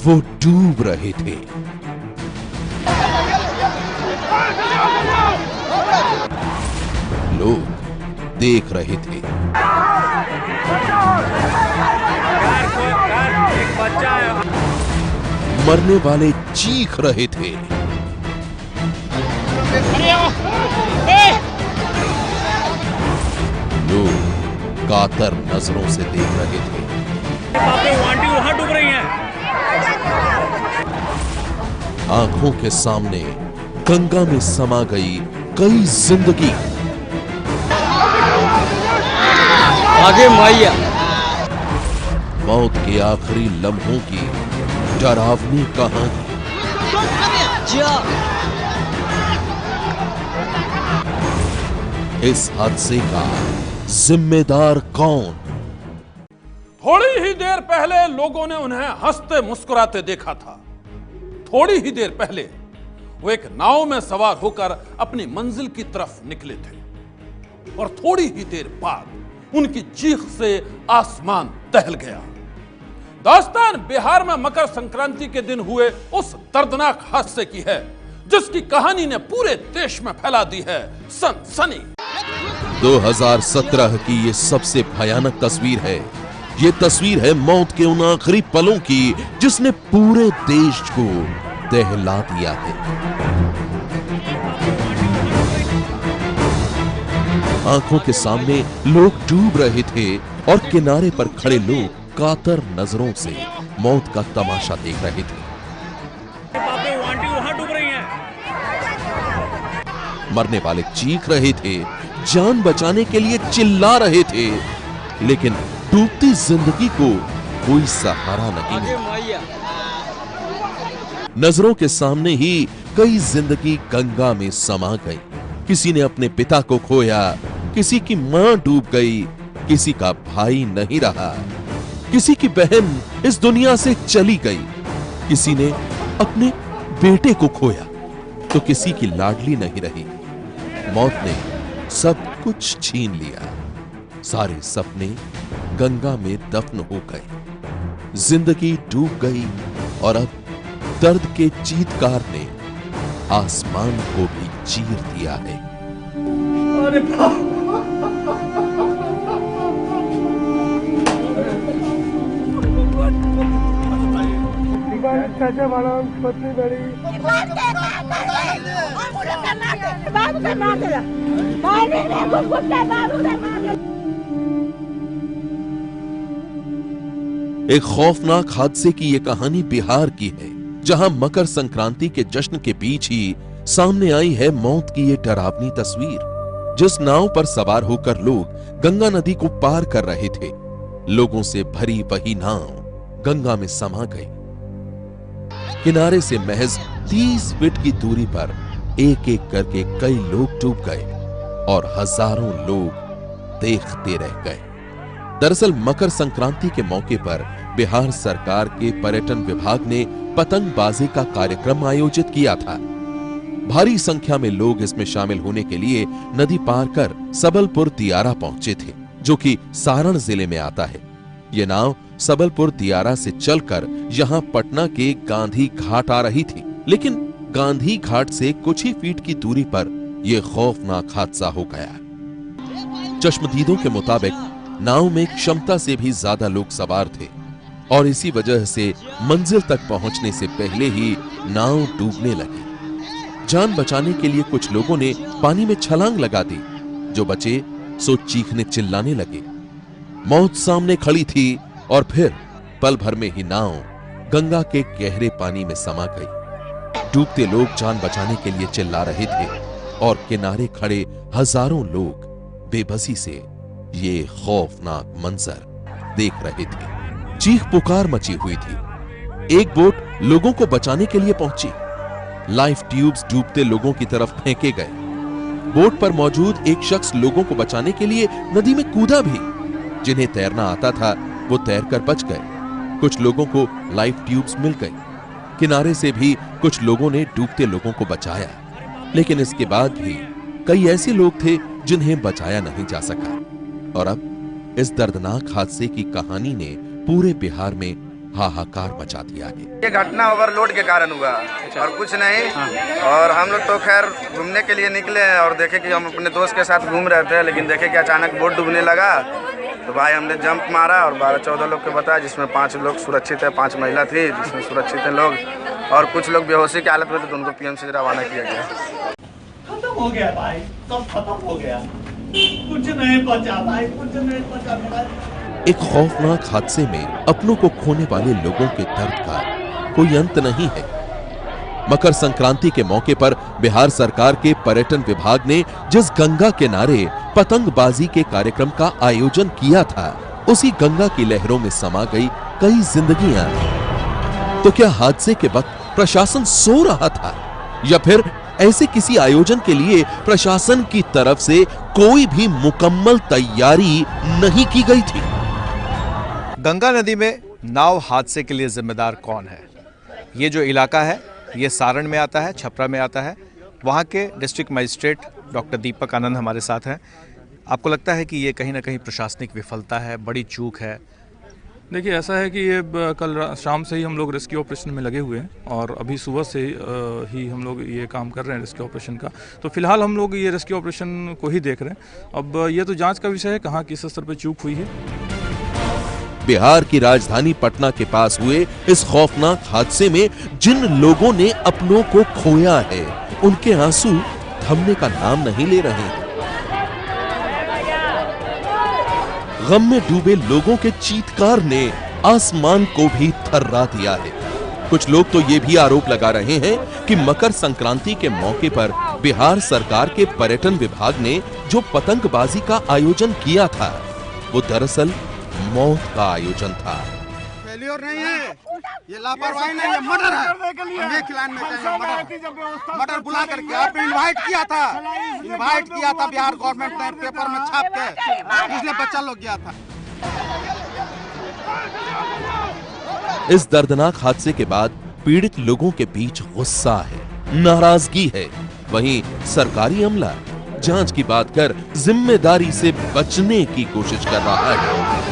वो डूब रहे थे। लोग देख रहे थे। मरने वाले चीख रहे थे। लोग कातर नजरों से देख रहे थे। आंटी वहां डूब रही हैं। आंखों के सामने गंगा में समा गई कई जिंदगी। आगे माया। मौत के आखिरी लम्हों की डरावनी कहानी। इस हादसे का जिम्मेदार कौन? थोड़ी ही देर पहले लोगों ने उन्हें हंसते मुस्कुराते देखा था। थोड़ी ही देर पहले वो एक नाव में सवार होकर अपनी मंजिल की तरफ निकले थे और थोड़ी ही देर बाद उनकी चीख से आसमान दहल गया। दास्तान बिहार में मकर संक्रांति के दिन हुए उस दर्दनाक हादसे की है जिसकी कहानी ने पूरे देश में फैला दी है सनसनी। 2017 की ये सबसे भयानक तस्वीर है। ये तस्वीर है मौत के उन आखिरी पलों की जिसने पूरे देश को दहला दिया है। आंखों के सामने लोग डूब रहे थे और किनारे पर खड़े लोग कातर नजरों से मौत का तमाशा देख रहे थे। आंटी वहां डूब रही हैं। मरने वाले चीख रहे थे, जान बचाने के लिए चिल्ला रहे थे, लेकिन डूबती जिंदगी को कोई सहारा नहीं मिला। नजरों के सामने ही कई जिंदगी गंगा में समा गई। किसी ने अपने पिता को खोया, किसी की मां डूब गई, किसी का भाई नहीं रहा, किसी की बहन इस दुनिया से चली गई, किसी ने अपने बेटे को खोया तो किसी की लाडली नहीं रही। मौत ने सब कुछ छीन लिया। सारे सपने गंगा में दफन हो गए। जिंदगी डूब गई और अब दर्द के चीत्कार ने आसमान को भी चीर दिया है। एक खौफनाक हादसे की यह कहानी बिहार की है, जहां मकर संक्रांति के जश्न के बीच ही सामने आई है मौत की ये डरावनी तस्वीर। जिस नाव पर सवार होकर लोग गंगा नदी को पार कर रहे थे, लोगों से भरी वही नाव गंगा में समा गई। किनारे से महज 30 फीट की दूरी पर एक एक करके कई लोग डूब गए और हजारों लोग देखते रह गए। दरअसल मकर संक्रांति के मौके पर बिहार सरकार के पर्यटन विभाग ने पतंगबाजी का कार्यक्रम आयोजित किया था। भारी संख्या में लोग इसमें शामिल होने के लिए नदी पार कर सबलपुर दियारा पहुंचे थे, जो कि सारण जिले में आता है। यह नाव सबलपुर दियारा से चलकर यहां पटना के गांधी घाट आ रही थी, लेकिन गांधी घाट से कुछ ही फीट की दूरी पर यह खौफनाक हादसा हो गया। चश्मदीदों के मुताबिक नाव में क्षमता से भी ज्यादा लोग सवार थे और इसी वजह से मंजिल तक पहुंचने से पहले ही नाव डूबने लगी। जान बचाने के लिए कुछ लोगों ने पानी में छलांग लगा दी। जो बचे सो चीखने चिल्लाने लगे। मौत सामने खड़ी थी और फिर पल भर में ही नाव गंगा के गहरे पानी में समा गई। डूबते लोग जान बचाने के लिए चिल्ला रहे थे और किनारे खड़े हजारों लोग बेबसी से ये खौफनाक मंजर देख रहे थे। चीख पुकार मची हुई थी। एक बोट लोगों को बचाने के लिए पहुंची। लाइफ ट्यूब्स डूबते लोगों की तरफ फेंके गए। बोट पर मौजूद एक शख्स लोगों को बचाने के लिए नदी में कूदा भी। जिन्हें तैरना आता था वो तैरकर बच गए। कुछ लोगों को लाइफ ट्यूब्स मिल गई। किनारे से भी कुछ लोगों ने डूबते लोगों को बचाया, लेकिन इसके बाद भी कई ऐसे लोग थे जिन्हें बचाया नहीं जा सका। और अब इस दर्दनाक हादसे की कहानी ने पूरे बिहार में हाहाकार मचा दिया है। ये घटना ओवरलोड के कारण हुआ और कुछ नहीं। और हम लोग तो खैर घूमने के लिए निकले और देखे कि हम अपने दोस्त के साथ घूम रहे थे, लेकिन देखे कि अचानक बोट डूबने लगा। तो भाई हमने जंप मारा और 12-14 लोग को बताया, जिसमें 5 लोग सुरक्षित है, 5 महिला थी जिसमें सुरक्षित है लोग, और कुछ लोग बेहोशी की हालत में थे तो उनको पीएमसी से रवाना किया गया। खत्म हो गया भाई, सब खत्म हो गया, कुछ नहीं बचा भाई, कुछ नहीं बचा मेरा। एक खौफनाक हादसे में अपनों को खोने वाले लोगों के दर्द का कोई अंत नहीं है। मकर संक्रांति के मौके पर बिहार सरकार के पर्यटन विभाग ने जिस गंगा किनारे पतंगबाजी के कार्यक्रम का आयोजन किया था, उसी गंगा की लहरों में समा गई कई जिंदगियां। तो क्या हादसे के वक्त प्रशासन सो रहा था, या फिर ऐसे किसी आयोजन के लिए प्रशासन की तरफ से कोई भी मुकम्मल तैयारी नहीं की गई थी? गंगा नदी में नाव हादसे के लिए जिम्मेदार कौन है? ये जो इलाका है ये सारण में आता है, छपरा में आता है। वहाँ के डिस्ट्रिक्ट मजिस्ट्रेट डॉक्टर दीपक आनंद हमारे साथ हैं। आपको लगता है कि ये कहीं ना कहीं प्रशासनिक विफलता है, बड़ी चूक है? देखिए, ऐसा है कि ये कल शाम से ही हम लोग रेस्क्यू ऑपरेशन में लगे हुए हैं और अभी सुबह से ही हम लोग ये काम कर रहे हैं रेस्क्यू ऑपरेशन का। तो फिलहाल हम लोग ये रेस्क्यू ऑपरेशन को ही देख रहे हैं। अब ये तो जांच का विषय है, कहाँ किस स्तर पर चूक हुई है। बिहार की राजधानी पटना के पास हुए इस खौफनाक हादसे में जिन लोगों ने अपनों को खोया है, उनके आंसू थमने का नाम नहीं ले रहे हैं। गम में डूबे लोगों के चीत्कार ने आसमान को भी थर्रा दिया है। कुछ लोग तो ये भी आरोप लगा रहे हैं कि मकर संक्रांति के मौके पर बिहार सरकार के पर्यटन विभाग ने जो पतंगबाजी का आयोजन किया था, वो दरअसल मौत का आयोजन था। फेल्योर नहीं है, ये लापरवाही नहीं है, मर्डर है। हमें खिलाने में मर्डर बुला करके आपने इनवाइट किया था बिहार गवर्नमेंट ने पेपर में छाप के, इसलिए बच्चा लोग गया था। इस दर्दनाक हादसे के बाद पीड़ित लोगों के बीच गुस्सा है, नाराजगी है। वहीं सरकारी अमला जांच की बात कर जिम्मेदारी से बचने की कोशिश कर रहा है।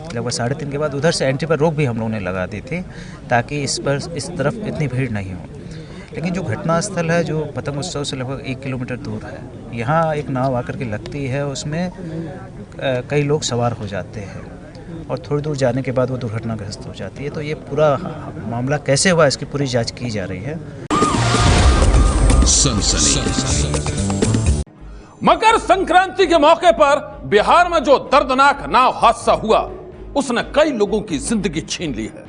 लगभग 3:30 के बाद उधर से एंट्री पर रोक भी हम लोगों ने लगा दी थी, ताकि इस तरफ इतनी भीड़ नहीं हो। लेकिन जो घटना स्थल है, जो पतंग उत्सव से लगभग 1 किलोमीटर दूर है, यहाँ एक नाव आकर के लगती है, उसमें कई लोग सवार हो जाते हैं और थोड़ी दूर जाने के बाद वो दुर्घटनाग्रस्त हो जाती है। तो ये पूरा मामला कैसे हुआ, इसकी पूरी जाँच की जा रही है। मकर संक्रांति के मौके पर बिहार में जो दर्दनाक नाव हादसा हुआ, उसने कई लोगों की जिंदगी छीन ली है।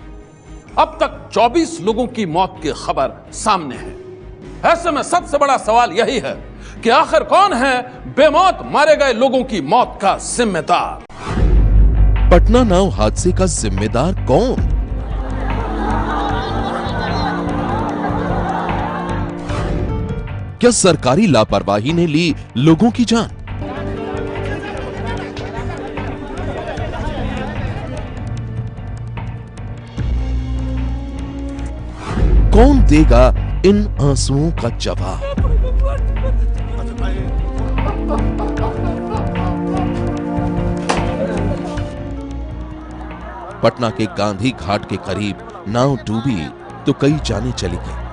अब तक 24 लोगों की मौत की खबर सामने है। ऐसे में सबसे बड़ा सवाल यही है कि आखिर कौन है बेमौत मारे गए लोगों की मौत का जिम्मेदार? पटना नाव हादसे का जिम्मेदार कौन? क्या सरकारी लापरवाही ने ली लोगों की जान? कौन देगा इन आंसुओं का जवाब? पटना के गांधी घाट के करीब नाव डूबी तो कई जानें चली गई।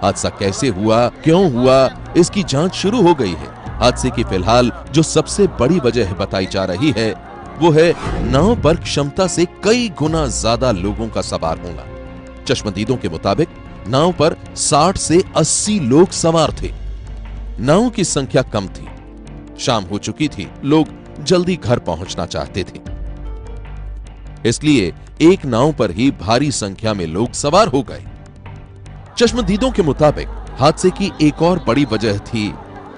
हादसा कैसे हुआ, क्यों हुआ, इसकी जांच शुरू हो गई है। हादसे की फिलहाल जो सबसे बड़ी वजह बताई जा रही है, वो है नाव पर क्षमता से कई गुना ज्यादा लोगों का सवार होना। चश्मदीदों के मुताबिक नाव पर 60 से 80 लोग सवार थे। नाव की संख्या कम थी, शाम हो चुकी थी, लोग जल्दी घर पहुंचना चाहते थे, इसलिए एक नाव पर ही भारी संख्या में लोग सवार हो गए। चश्मदीदों के मुताबिक हादसे की एक और बड़ी वजह थी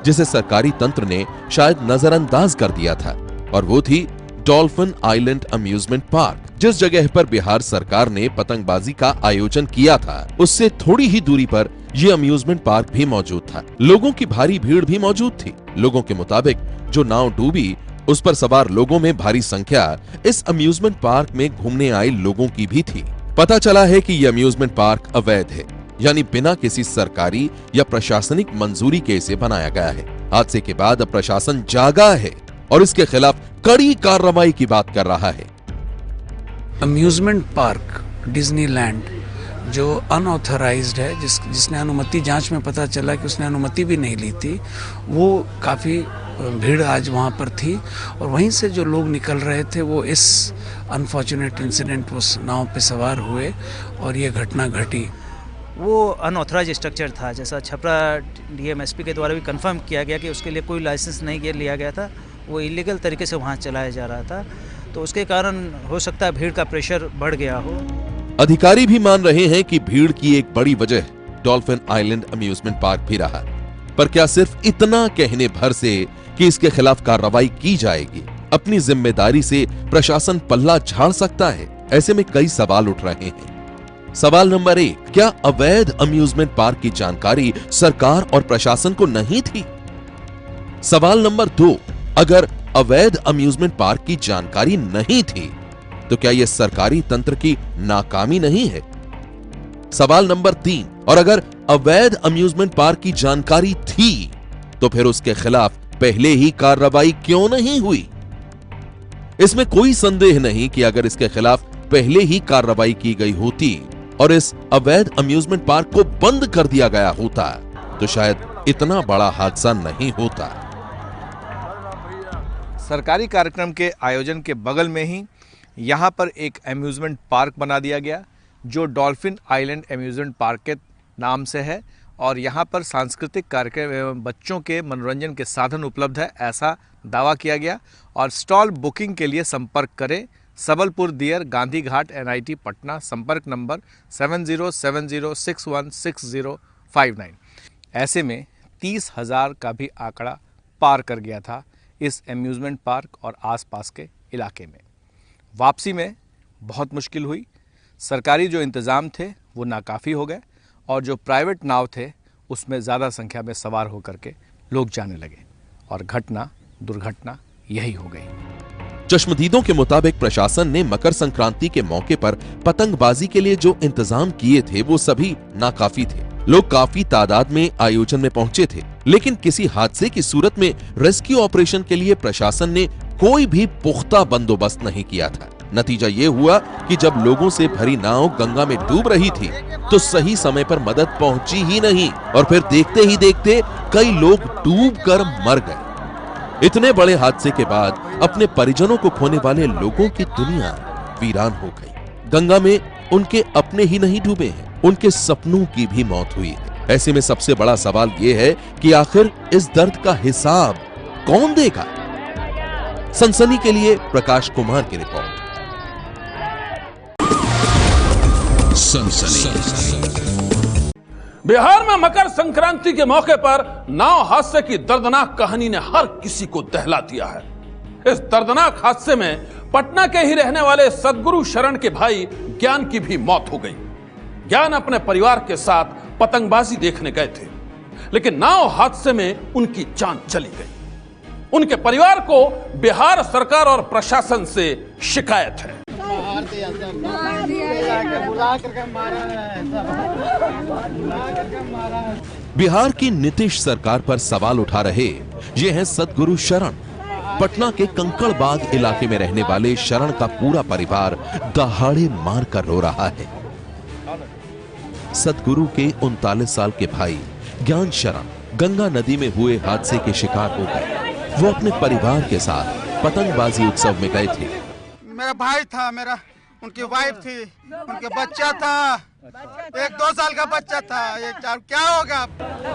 जिसे सरकारी तंत्र ने शायद नजरअंदाज कर दिया था, और वो थी डॉल्फिन आइलैंड अम्यूजमेंट पार्क। जिस जगह पर बिहार सरकार ने पतंगबाजी का आयोजन किया था, उससे थोड़ी ही दूरी पर यह अम्यूजमेंट पार्क भी मौजूद था। लोगों की भारी भीड़ भी मौजूद थी। लोगों के मुताबिक जो नाव डूबी, उस पर सवार लोगों में भारी संख्या इस अम्यूजमेंट पार्क में घूमने आए लोगों की भी थी। पता चला है कि यह अम्यूजमेंट पार्क अवैध है, यानी बिना किसी सरकारी या प्रशासनिक मंजूरी के इसे बनाया गया है। हादसे के बाद अब प्रशासन जागा है और इसके खिलाफ कड़ी कार्रवाई की बात कर रहा है। अम्यूज़मेंट पार्क डिज्नीलैंड जो अनऑथराइज्ड है, जिसने अनुमति, जांच में पता चला कि उसने अनुमति भी नहीं ली थी, वो काफ़ी भीड़ आज वहाँ पर थी और वहीं से जो लोग निकल रहे थे वो इस अनफॉर्चुनेट इंसिडेंट उस नाव पे सवार हुए और ये घटना घटी। वो अनऑथराइज स्ट्रक्चर था, जैसा छपरा डीएमएसपी के द्वारा भी कंफर्म किया गया कि उसके लिए कोई लाइसेंस नहीं लिया गया था, वो इलीगल तरीके से वहाँ चलाया जा रहा था, तो उसके कारण हो सकता है भीड़ का प्रेशर बढ़ गया हो। अधिकारी भी मान रहे हैं कि भीड़ की एक बड़ी वजह डॉल्फिन आइलैंड अम्यूजमेंट पार्क भी रहा, पर क्या सिर्फ इतना कहने भर से कि इसके खिलाफ कार्रवाई की जाएगी, अपनी जिम्मेदारी से प्रशासन पल्ला झाड़ सकता है? ऐसे में कई सवाल उठ रहे हैं। सवाल नंबर 1, क्या अवैध अम्यूजमेंट पार्क की जानकारी सरकार और प्रशासन को नहीं थी? सवाल नंबर 2, अगर अवैध अम्यूजमेंट पार्क की जानकारी नहीं थी तो क्या यह सरकारी तंत्र की नाकामी नहीं है? सवाल नंबर 3, और अगर अवैध अम्यूजमेंट पार्क की जानकारी थी तो फिर उसके खिलाफ पहले ही कार्रवाई क्यों नहीं हुई? इसमें कोई संदेह नहीं कि अगर इसके खिलाफ पहले ही कार्रवाई की गई होती और इस अवैध अम्यूजमेंट पार्क को बंद कर दिया गया होता तो शायद इतना बड़ा हादसा नहीं होता। सरकारी कार्यक्रम के आयोजन के बगल में ही यहाँ पर एक अम्यूजमेंट पार्क बना दिया गया जो डॉल्फिन आइलैंड अम्यूजमेंट पार्क के नाम से है और यहाँ पर सांस्कृतिक कार्यक्रम एवं बच्चों के मनोरंजन के साधन उपलब्ध है, ऐसा दावा किया गया। और स्टॉल बुकिंग के लिए संपर्क करें सबलपुर दियर, गांधी घाट, NIT पटना, संपर्क नंबर 7070616059। ऐसे में 30,000 का भी आंकड़ा पार कर गया था इस अम्यूजमेंट पार्क और आसपास के इलाके में। वापसी में बहुत मुश्किल हुई, सरकारी जो इंतज़ाम थे वो नाकाफ़ी हो गए और जो प्राइवेट नाव थे उसमें ज़्यादा संख्या में सवार होकर के लोग जाने लगे और दुर्घटना यही हो गई। चश्मदीदों के मुताबिक प्रशासन ने मकर संक्रांति के मौके पर पतंगबाजी के लिए जो इंतजाम किए थे वो सभी नाकाफी थे। लोग काफी तादाद में आयोजन में पहुंचे थे, लेकिन किसी हादसे की सूरत में रेस्क्यू ऑपरेशन के लिए प्रशासन ने कोई भी पुख्ता बंदोबस्त नहीं किया था। नतीजा ये हुआ कि जब लोगों से भरी नाव गंगा में डूब रही थी तो सही समय पर मदद पहुंची ही नहीं और फिर देखते ही देखते कई लोग डूबकर मर गए। इतने बड़े हादसे के बाद अपने परिजनों को खोने वाले लोगों की दुनिया वीरान हो गई। गंगा में उनके अपने ही नहीं डूबे हैं, उनके सपनों की भी मौत हुई है। ऐसे में सबसे बड़ा सवाल यह है कि आखिर इस दर्द का हिसाब कौन देगा? सनसनी के लिए प्रकाश कुमार की रिपोर्ट। बिहार में मकर संक्रांति के मौके पर नाव हादसे की दर्दनाक कहानी ने हर किसी को दहला दिया है। इस दर्दनाक हादसे में पटना के ही रहने वाले सदगुरु शरण के भाई ज्ञान की भी मौत हो गई। ज्ञान अपने परिवार के साथ पतंगबाजी देखने गए थे, लेकिन नाव हादसे में उनकी जान चली गई। उनके परिवार को बिहार सरकार और प्रशासन से शिकायत है। बिहार की नीतीश सरकार पर सवाल उठा रहे ये हैं सदगुरु शरण। पटना के कंकड़बाग इलाके में रहने वाले शरण का पूरा परिवार दहाड़े मार कर रो रहा है। सदगुरु के 39 साल के भाई ज्ञान शरण गंगा नदी में हुए हादसे के शिकार हो गए। वो अपने परिवार के साथ पतंगबाजी उत्सव में गए थे। मेरा भाई था, उनकी वाइफ थी, उनके बच्चा था, 1-2 साल का बच्चा था। क्या होगा?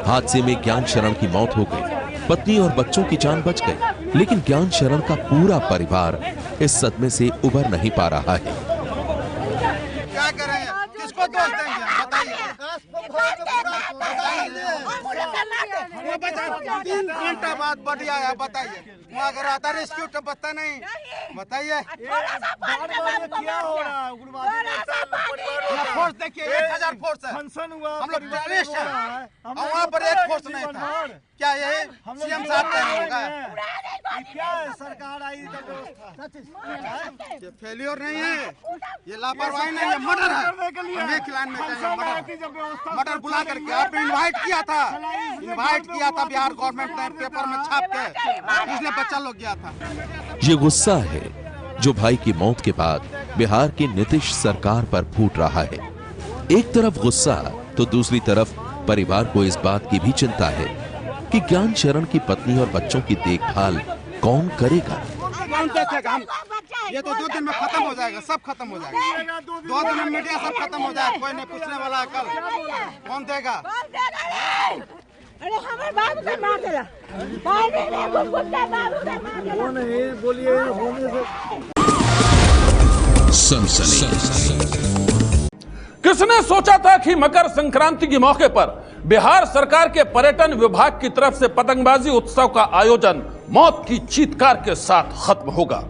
हादसे में ज्ञान शरण की मौत हो गई, पत्नी और बच्चों की जान बच गई, लेकिन ज्ञान शरण का पूरा परिवार इस सदमे से उबर नहीं पा रहा है। क्या करें? किसको दोष देंगे? बताइए। 3 घंटा बाद बढ़िया है, बताइए। वहाँ अगर आता रेस्क्यू तो बता नहीं, बताइए। क्या हो रहा है? फोर्स देखिए, 1000 फोर्स है। हम लोग टेररिस्ट हैं और वहाँ पर एक फोर्स नहीं था। क्या यही CM साहब का होगा? क्या है सरकार आई? ये फेलियर नहीं है, ये लापरवाही नहीं है, मर्डर है। हमें खिलाने में मर्डर बुला करके आपने इनवाइट किया था बिहार गवर्नमेंट ने पेपर में छाप के, इसलिए बच्चा लोग गया था। ये गुस्सा है जो भाई की मौत के बाद बिहार की नीतीश सरकार पर फूट रहा है। एक तरफ गुस्सा तो दूसरी तरफ परिवार को इस बात की भी चिंता है कि ज्ञान शरण की पत्नी और बच्चों की देखभाल कौन करेगा। ये तो 2 दिन में खत्म हो जाएगा, सब खत्म हो जाएगा। 2 दिन में मीडिया सब खत्म हो जाएगा, कोई नहीं पूछने वाला है। कल कौन देगा? अरे हमारे बाबू का मार देला। वो नहीं बोलिए होने सनसनी। किसने सोचा था कि मकर संक्रांति के मौके पर बिहार सरकार के पर्यटन विभाग की तरफ से पतंगबाजी उत्सव का आयोजन मौत की चीत्कार के साथ खत्म होगा।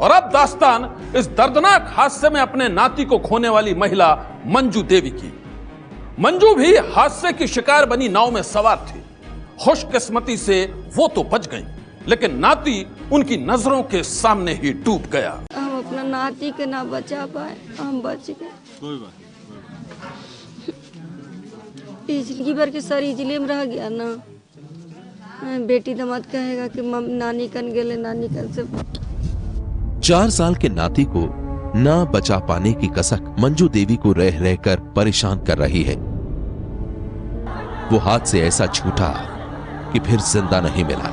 और अब दास्तान इस दर्दनाक हादसे में अपने नाती को खोने वाली महिला मंजू देवी की। मंजू भी हादसे की शिकार बनी नाव में सवार थी। खुशकिस्मती से वो तो बच गई, लेकिन नाती उनकी नजरों के सामने ही डूब गया। हम अपना नाती के ना बचा पाए, हम बच गए। कोई बात पिछली बार के सर इजले में रह गया ना। बेटी दामाद कहेगा कि नानी कन गेले, नानी कन से। 4 साल के नाती को ना बचा पाने की कसक मंजू देवी को रह रहकर परेशान कर रही है। वो हाथ से ऐसा छूटा कि फिर जिंदा नहीं मिला।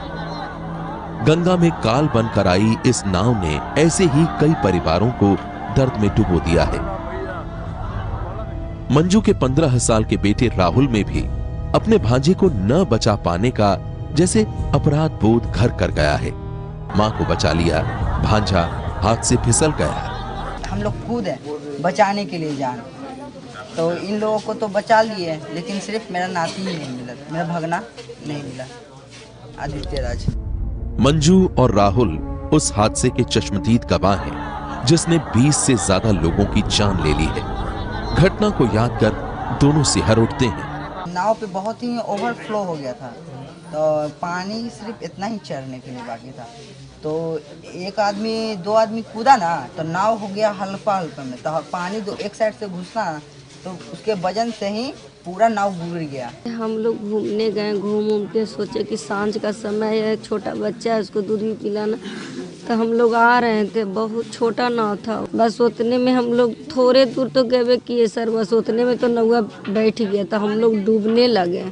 गंगा में काल बनकर आई इस नाव ने ऐसे ही कई परिवारों को दर्द में डुबो दिया है। मंजू के 15 साल के बेटे राहुल में भी अपने भांजे को न बचा पाने का जैसे अपराध बोध घर कर गया है। मां को बचा लिया, भांजा हाथ से फिसल गया। हम लोग खुद है बचाने के लिए जान, तो इन लोगों को तो बचा लिए, लेकिन सिर्फ मेरा नाती ही नहीं मिला, मेरा भगना नहीं मिला, आदित्य राज। मंजू और राहुल उस हादसे के चश्मदीद गवाह हैं जिसने 20 से ज्यादा लोगों की जान ले ली है। घटना को याद कर दोनों सिहर उठते हैं। नाव पे बहुत ही ओवरफ्लो हो गया था, तो पानी सिर्फ इतना ही चढ़ने के लिए बाकी था। तो 2 आदमी कूदा ना, तो नाव हो गया हल्का में। तो पानी एक साइड से घुसना, तो उसके वजन से ही पूरा नाव बुड़ गया। हम लोग घूमने गए, घूम के सोचे कि सांझ का समय है, छोटा बच्चा है, उसको दूध भी पिलाना। तो हम लोग आ रहे थे, बहुत छोटा नाव था। बस उतने में हम लोग थोड़े दूर तो गए किए सर, बस उतने में तो नौवा बैठ गया था। हम लोग डूबने लगे।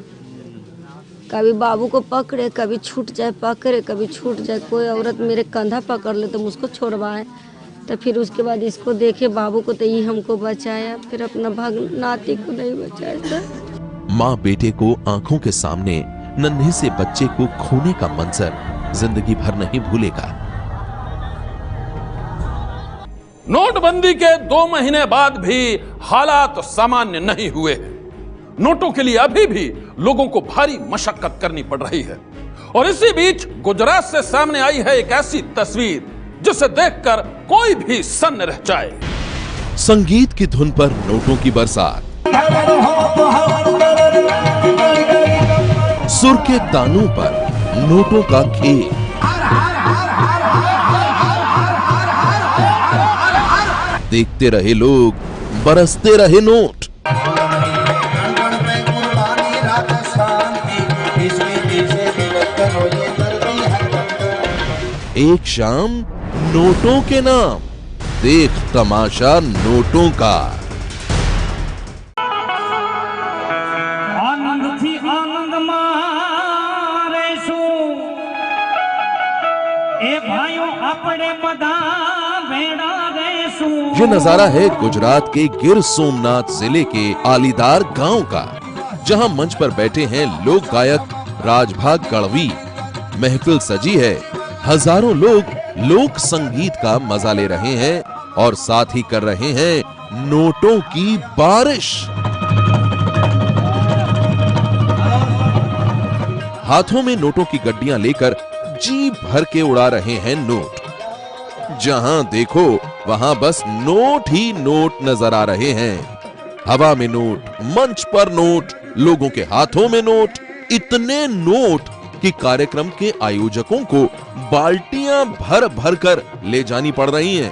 कभी बाबू को पकड़े, कभी छूट जाए, पकड़े कभी छूट जाए। कोई औरत मेरे कंधा पकड़ ले तो मुझको छोड़वाए, तो फिर उसके बाद इसको देखे बाबू को, तो ये हमको बचाया, फिर अपना नाती को नहीं बचाया सर। माँ बेटे को आंखों के सामने नन्हे से बच्चे को खोने का मंजर जिंदगी भर नहीं भूलेगा। नोटबंदी के 2 महीने बाद भी हालात सामान्य नहीं हुए हैं। नोटों के लिए अभी भी लोगों को भारी मशक्कत करनी पड़ रही है। और इसी बीच गुजरात से सामने आई है एक ऐसी तस्वीर जिसे देखकर कोई भी सन्न रह जाए। संगीत की धुन पर नोटों की बरसात, सुर के तानों पर नोटों का खेल, देखते रहे लोग, बरसते रहे नोट। एक शाम नोटों के नाम, देख तमाशा नोटों का। आनंद थी आनंद मारे सु ए भाइयों अपने मदा भेड़ा रे सु। ये नजारा है गुजरात के गिर सोमनाथ जिले के आलीदार गांव का, जहां मंच पर बैठे हैं लोक गायक राजभाग गढ़वी। महफिल सजी है, हजारों लोग लोक संगीत का मजा ले रहे हैं और साथ ही कर रहे हैं नोटों की बारिश। हाथों में नोटों की गड्डियां लेकर जी भर के उड़ा रहे हैं नोट। जहां देखो वहां बस नोट ही नोट नजर आ रहे हैं। हवा में नोट, मंच पर नोट, लोगों के हाथों में नोट, इतने नोट कि कार्यक्रम के आयोजकों को बाल्टियां भर भर कर ले जानी पड़ रही हैं।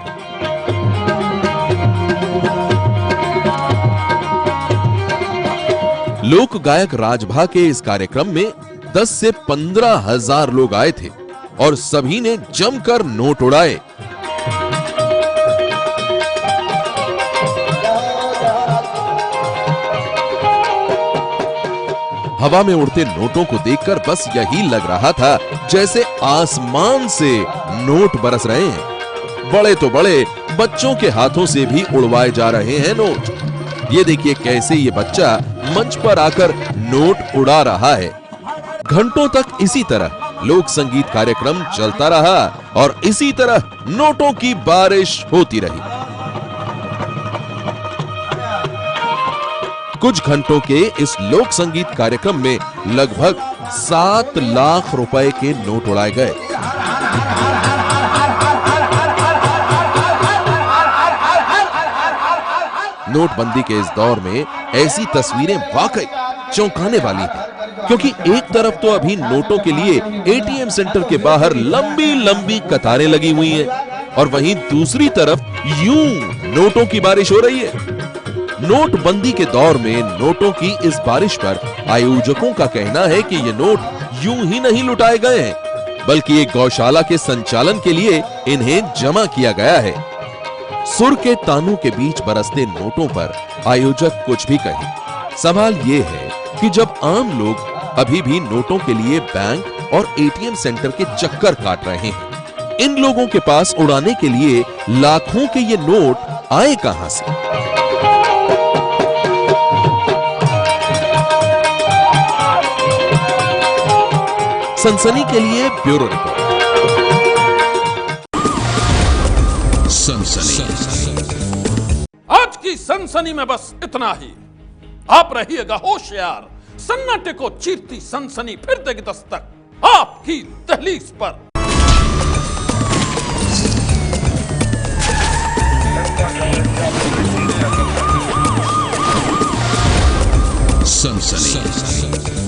लोक गायक राजभा के इस कार्यक्रम में 10 से 15 हजार लोग आए थे और सभी ने जमकर नोट उड़ाए। हवा में उड़ते नोटों को देखकर बस यही लग रहा था जैसे आसमान से नोट बरस रहे हैं। बड़े तो बड़े, बच्चों के हाथों से भी उड़वाए जा रहे हैं नोट। ये देखिए कैसे ये बच्चा मंच पर आकर नोट उड़ा रहा है। घंटों तक इसी तरह लोक संगीत कार्यक्रम चलता रहा और इसी तरह नोटों की बारिश होती रही। कुछ घंटों के इस लोक संगीत कार्यक्रम में लगभग 7 लाख रुपए के नोट उड़ाए गए। नोटबंदी के इस दौर में ऐसी तस्वीरें वाकई चौंकाने वाली हैं, क्योंकि एक तरफ तो अभी नोटों के लिए एटीएम सेंटर के बाहर लंबी लंबी कतारें लगी हुई हैं और वहीं दूसरी तरफ यूं नोटों की बारिश हो रही है। नोटबंदी के दौर में नोटों की इस बारिश पर आयोजकों का कहना है कि ये नोट यूं ही नहीं लुटाए गए हैं, बल्कि एक गौशाला के संचालन के लिए इन्हें जमा किया गया है। सुर के तानों के बीच बरसते नोटों पर आयोजक कुछ भी कहें, सवाल ये है कि जब आम लोग अभी भी नोटों के लिए बैंक और एटीएम सेंटर के चक्कर काट रहे हैं, इन लोगों के पास उड़ाने के लिए लाखों के ये नोट आए कहां से? सनसनी के लिए ब्यूरो रिपोर्ट। आज की सनसनी में बस इतना ही। आप रहिएगा होशियार, सन्नाटे को चीरती सनसनी फिर देगी दस्तक आपकी दहलीज पर। सनसनी।